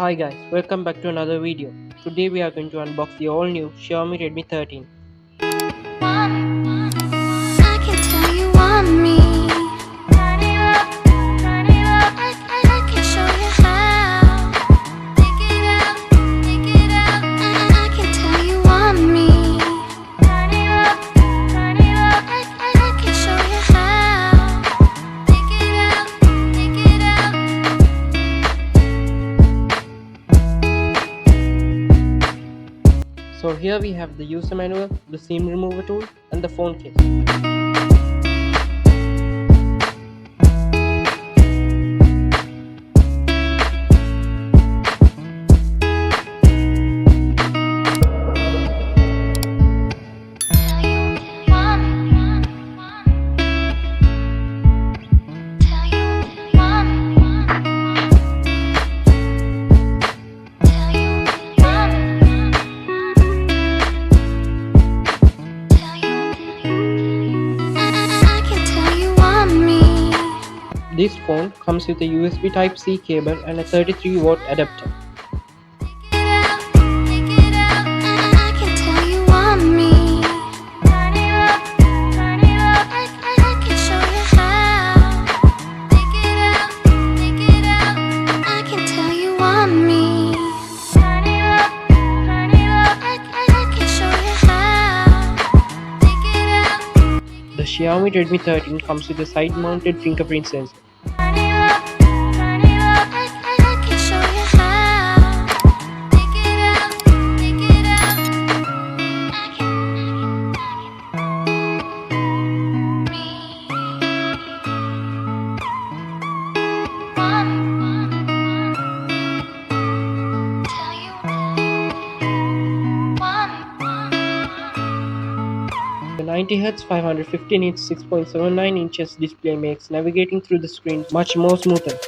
Hi guys, welcome back to another video. Today we are going to unbox the all new Xiaomi Redmi 13. I can tell you want me. Turn it up, turn it up. I can show you how. Take it out, take it out. I can tell you want me. Turn it up, turn it up. I can show you how. Take it out, take it out. So here we have the user manual, the SIM remover tool and the phone case. This phone comes with a USB Type-C cable and a 33-watt adapter. The Xiaomi Redmi 13 comes with a side-mounted fingerprint sensor. The 90Hz 550 nits 6.79 inches display makes navigating through the screen much more smoother.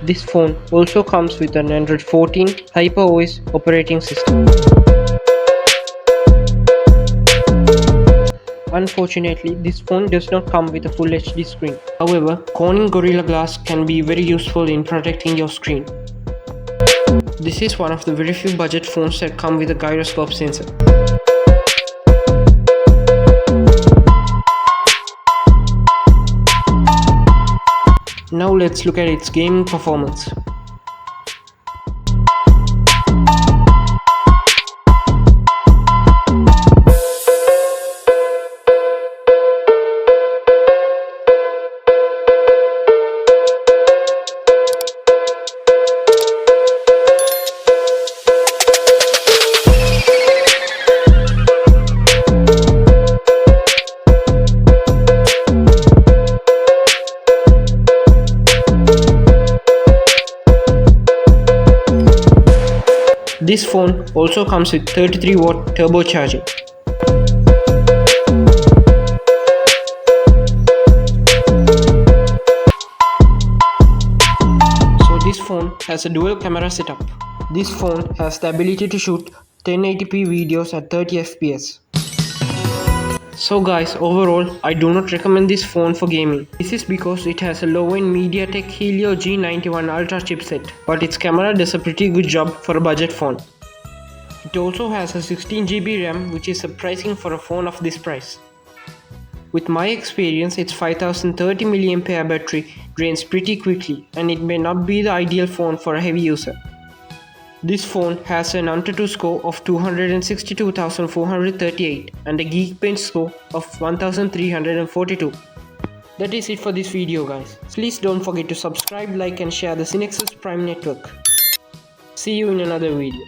This phone also comes with an Android 14 HyperOS operating system. Unfortunately, this phone does not come with a full HD screen. However, Corning Gorilla Glass can be very useful in protecting your screen. This is one of the very few budget phones that come with a gyroscope sensor. Now let's look at its gaming performance. This phone also comes with 33-watt turbocharging. So this phone has a dual camera setup. This phone has the ability to shoot 1080p videos at 30 fps. So guys, overall, I do not recommend this phone for gaming. This is because it has a low-end Mediatek Helio G91 Ultra chipset, but its camera does a pretty good job for a budget phone. It also has a 16GB RAM, which is surprising for a phone of this price. With my experience, its 5030 mAh battery drains pretty quickly, and it may not be the ideal phone for a heavy user. This phone has an AnTuTu score of 262,438 and a Geekbench score of 1,342. That is it for this video guys. Please don't forget to subscribe, like and share the Synexus Prime network. See you in another video.